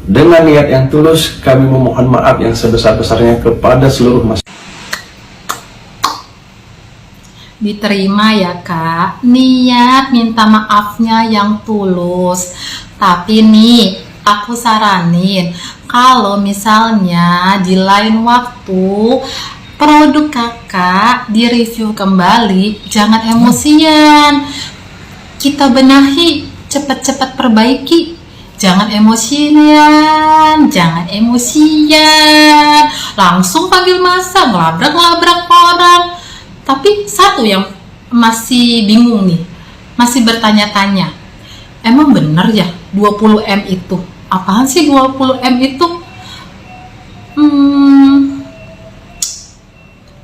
Dengan niat yang tulus, kami memohon maaf yang sebesar-besarnya kepada seluruh masyarakat. Diterima ya Kak, niat minta maafnya yang tulus. Tapi nih, aku saranin kalau misalnya di lain waktu produk kakak direview kembali, jangan emosian. Kita benahi, cepet-cepet perbaiki. Jangan emosian, langsung panggil masa, ngelabrak orang. Tapi satu yang masih bingung nih, masih bertanya-tanya, emang bener ya 20M itu? Apaan sih 20M itu?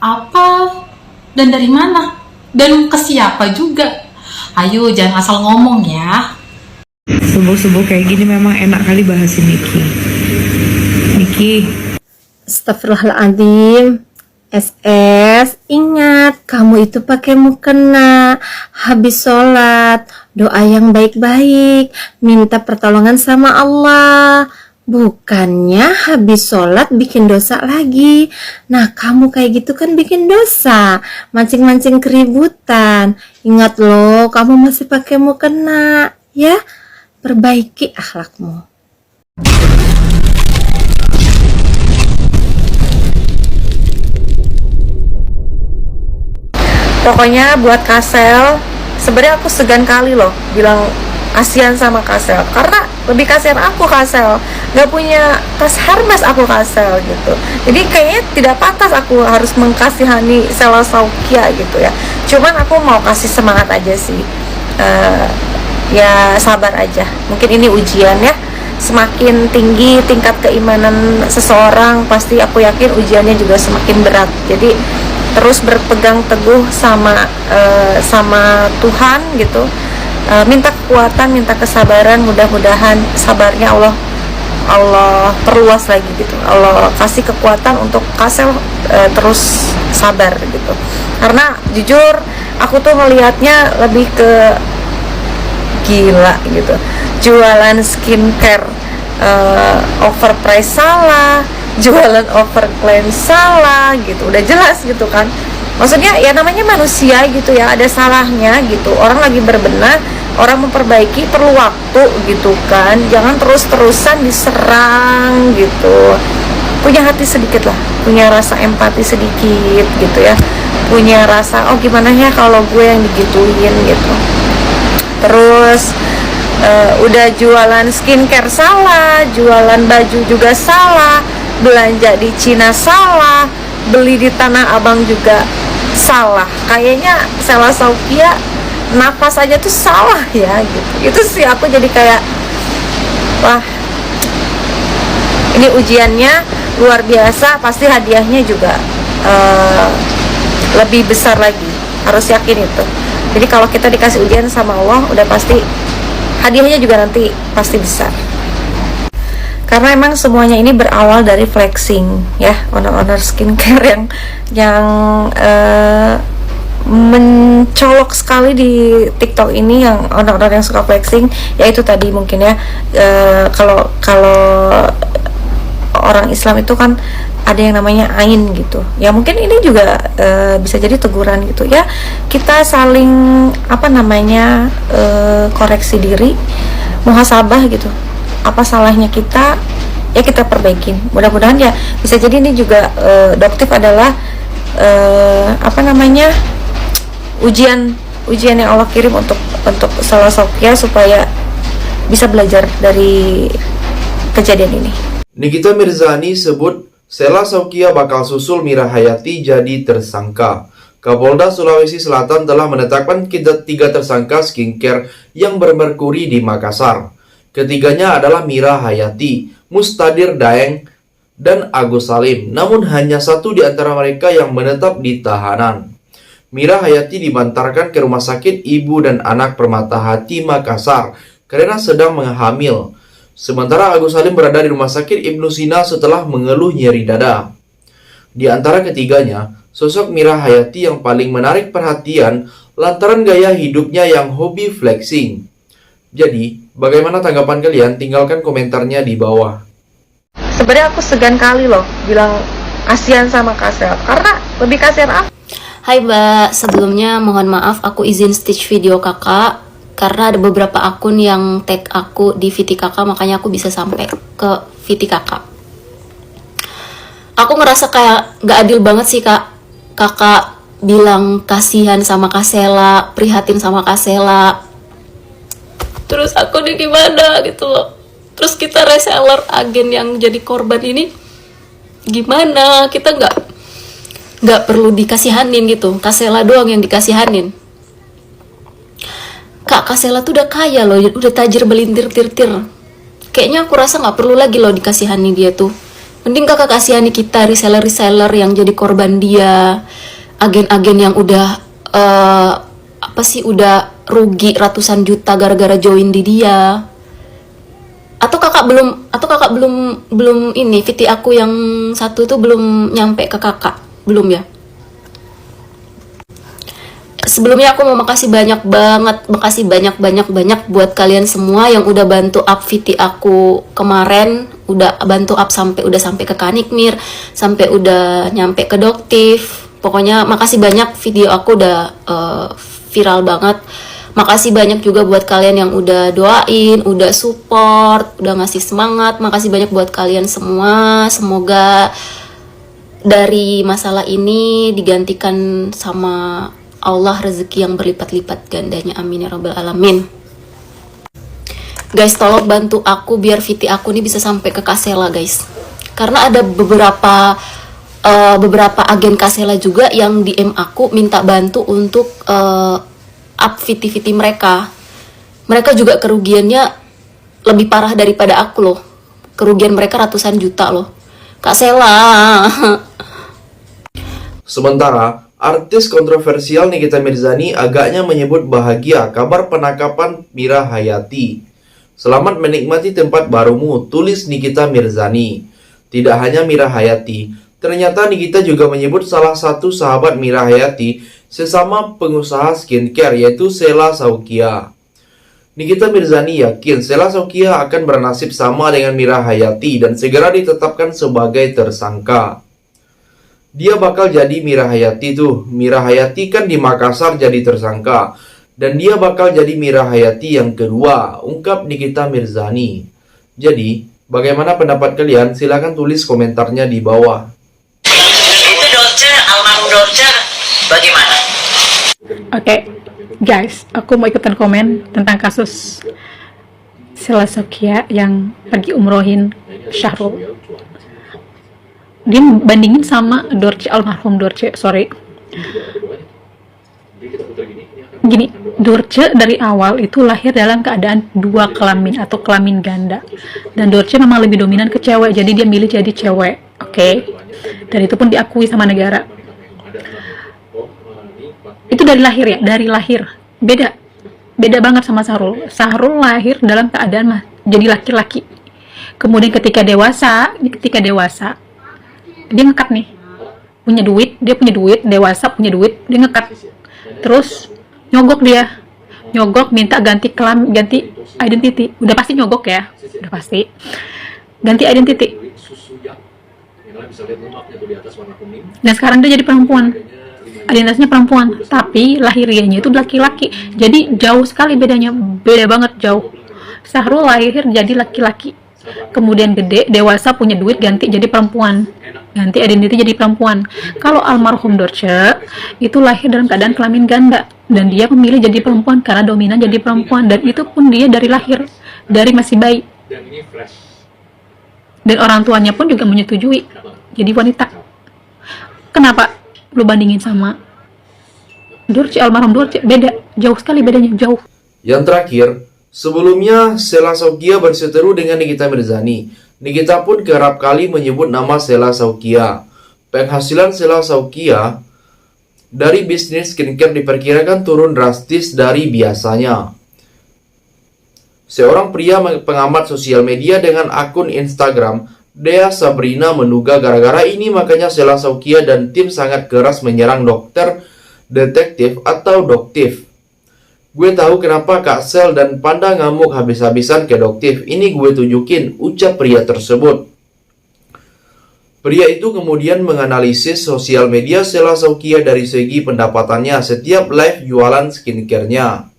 Apa? Dan dari mana? Dan ke siapa juga? Ayo jangan asal ngomong ya. Subuh-subuh kayak gini memang enak kali bahasin Niki. Astagfirullahaladzim. SS, ingat kamu itu pakai mukena. Habis sholat, doa yang baik-baik, minta pertolongan sama Allah. Bukannya habis sholat bikin dosa lagi. Nah kamu kayak gitu kan bikin dosa, mancing-mancing keributan. Ingat loh, kamu masih pakai mukena, ya. Perbaiki akhlakmu. Pokoknya buat Kasel, sebenarnya aku segan kali loh bilang kasihan sama Kasel, karena lebih kasihan aku Kasel, nggak punya tas Hermes aku Kasel gitu. Jadi kayaknya tidak pantas aku harus mengkasihani Sela Saukia gitu ya. Cuman aku mau kasih semangat aja sih. Ya sabar aja, mungkin ini ujian ya. Semakin tinggi tingkat keimanan seseorang, pasti aku yakin ujiannya juga semakin berat. Jadi terus berpegang teguh sama Tuhan gitu, minta kekuatan, minta kesabaran. Mudah-mudahan sabarnya Allah perluas lagi gitu, Allah kasih kekuatan untuk Kasel terus sabar gitu. Karena jujur aku tuh melihatnya lebih ke gila gitu, jualan skincare overprice salah, jualan overclaim salah gitu, udah jelas gitu kan. Maksudnya ya namanya manusia gitu ya, ada salahnya gitu. Orang lagi berbenah, orang memperbaiki, perlu waktu gitu kan. Jangan terus-terusan diserang gitu. Punya hati sedikit lah, punya rasa empati sedikit gitu ya, punya rasa oh gimana ya kalau gue yang digituin gitu. Terus udah jualan skincare salah, jualan baju juga salah, belanja di Cina salah, beli di Tanah Abang juga salah. Kayaknya Sela Saukia nafas aja tuh salah ya gitu. Itu sih aku jadi kayak wah, ini ujiannya luar biasa, pasti hadiahnya juga lebih besar lagi, harus yakin itu. Jadi kalau kita dikasih ujian sama Allah, udah pasti hadiahnya juga nanti pasti besar. Karena emang semuanya ini berawal dari flexing ya, owner-owner skincare yang mencolok sekali di TikTok ini, yang owner-owner yang suka flexing, yaitu tadi mungkin ya, kalau orang Islam itu kan ada yang namanya ain gitu ya. Mungkin ini juga bisa jadi teguran gitu ya. Kita saling koreksi diri, muhasabah gitu. Apa salahnya kita, ya kita perbaikin. Mudah-mudahan ya bisa jadi ini juga doktif adalah ujian yang Allah kirim untuk Sela Saukia supaya bisa belajar dari kejadian ini. Nikita Mirzani sebut Sela Saukia bakal susul Mira Hayati jadi tersangka. Kapolda Sulawesi Selatan telah menetapkan 3 tersangka skincare yang bermerkuri di Makassar. Ketiganya adalah Mira Hayati, Mustadir Daeng, dan Agus Salim. Namun hanya satu di antara mereka yang menetap di tahanan. Mira Hayati dibantarkan ke Rumah Sakit Ibu dan Anak Permata Hati Makassar karena sedang menghamil. Sementara Agus Salim berada di Rumah Sakit Ibnu Sina setelah mengeluh nyeri dada. Di antara ketiganya, sosok Mira Hayati yang paling menarik perhatian lantaran gaya hidupnya yang hobi flexing. Jadi, bagaimana tanggapan kalian? Tinggalkan komentarnya di bawah. sebenarnya aku segan kali loh bilang kasihan sama Kak Sel, karena lebih kasihan aku. Hai Mbak, sebelumnya mohon maaf aku izin stitch video kakak karena ada beberapa akun yang tag aku di VT kakak, makanya aku bisa sampai ke VT kakak. Aku ngerasa kayak gak adil banget sih kak, kakak bilang kasihan sama Kak Sela, prihatin sama Kak Sela, terus aku nih gimana gitu loh. Terus kita reseller agen yang jadi korban ini gimana? Kita nggak perlu dikasihanin gitu. Kak Sela doang yang dikasihanin. Kak Sela tuh udah kaya loh, udah tajir belintir-tir-tir. Kayaknya aku rasa nggak perlu lagi loh dikasihani dia tuh. Mending kakak kasihani kita reseller-reseller yang jadi korban dia, agen-agen yang udah udah rugi ratusan juta gara-gara join di dia. Atau kakak belum ini VT aku yang satu itu belum nyampe ke kakak, belum ya? Sebelumnya aku mau makasih banyak banget buat kalian semua yang udah bantu up VT aku kemarin, udah bantu up sampai ke Kanikmir, sampai udah nyampe ke Doktif. Pokoknya makasih banyak, video aku udah viral banget. Makasih banyak juga buat kalian yang udah doain, udah support, udah ngasih semangat. Makasih banyak buat kalian semua. Semoga dari masalah ini digantikan sama Allah rezeki yang berlipat-lipat gandanya. Amin ya rabbal alamin. Guys, tolong bantu aku biar VT aku ini bisa sampai ke Kak Sela, guys. Karena ada beberapa agen Kak Sela juga yang DM aku minta bantu untuk up VT mereka. Mereka juga kerugiannya lebih parah daripada aku loh. Kerugian mereka ratusan juta loh. Kak Sela. Sementara, artis kontroversial Nikita Mirzani agaknya menyebut bahagia kabar penangkapan Mira Hayati. Selamat menikmati tempat barumu, tulis Nikita Mirzani. Tidak hanya Mira Hayati, ternyata Nikita juga menyebut salah satu sahabat Mira Hayati, sesama pengusaha skincare, yaitu Sela Saukia. Nikita Mirzani yakin Sela Saukia akan bernasib sama dengan Mira Hayati dan segera ditetapkan sebagai tersangka. Dia bakal jadi Mira Hayati tuh. Mira Hayati kan di Makassar jadi tersangka, dan dia bakal jadi Mira Hayati yang kedua, ungkap Nikita Mirzani. Jadi, bagaimana pendapat kalian? Silahkan tulis komentarnya di bawah. Itu Dorce, almarhum Dorce, bagaimana? Oke, guys, aku mau ikutan komen tentang kasus Sela Saukia yang pergi umrohin Syahrul. Dia bandingin sama Dorce, almarhum Dorce, sorry. Gini, Dorce dari awal itu lahir dalam keadaan dua kelamin atau kelamin ganda. Dan Dorce memang lebih dominan ke cewek, jadi dia milih jadi cewek, oke? Dan itu pun diakui sama negara. Itu dari lahir ya, dari lahir. Beda banget sama Syahrul. Syahrul lahir dalam keadaan jadi laki-laki. Kemudian ketika dewasa, dia ngekat nih. Dia punya duit, dewasa punya duit, dia ngekat. Terus nyogok minta ganti identity. Udah pasti nyogok ya, udah pasti. Ganti identity. Dan sekarang dia jadi perempuan. Identitasnya perempuan, tapi lahiriahnya itu laki-laki. Jadi jauh sekali bedanya, beda banget jauh. Syahrul lahir jadi laki-laki, kemudian gede, dewasa, punya duit, ganti jadi perempuan, ganti identitas jadi perempuan. Kalau almarhum Dorce itu lahir dalam keadaan kelamin ganda, dan dia memilih jadi perempuan karena dominan jadi perempuan, dan itu pun dia dari lahir, dari masih bayi. Dan orang tuanya pun juga menyetujui jadi wanita. Kenapa lu bandingin sama Dorce, almarhum Dorce? Beda, jauh sekali bedanya, jauh. Yang terakhir, sebelumnya Sela Saukia berseteru dengan Nikita Mirzani. Nikita pun kerap kali menyebut nama Sela Saukia. Penghasilan Sela Saukia dari bisnis skincare diperkirakan turun drastis dari biasanya. Seorang pria pengamat sosial media dengan akun Instagram, Dea Sabrina, menduga gara-gara ini makanya Sela Saukia dan tim sangat keras menyerang dokter, detektif, atau doktif. Gue tahu kenapa Kak Sel dan Panda ngamuk habis-habisan ke doktif. Ini gue tunjukin, ucap pria tersebut. Pria itu kemudian menganalisis sosial media Sela Saukia dari segi pendapatannya setiap live jualan skincare-nya.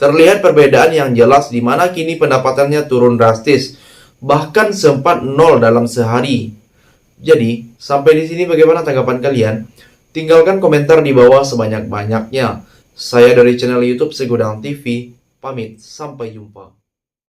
Terlihat perbedaan yang jelas di mana kini pendapatannya turun drastis, bahkan sempat nol dalam sehari. Jadi, sampai di sini bagaimana tanggapan kalian? Tinggalkan komentar di bawah sebanyak-banyaknya. Saya dari channel YouTube Segudang TV, pamit, sampai jumpa.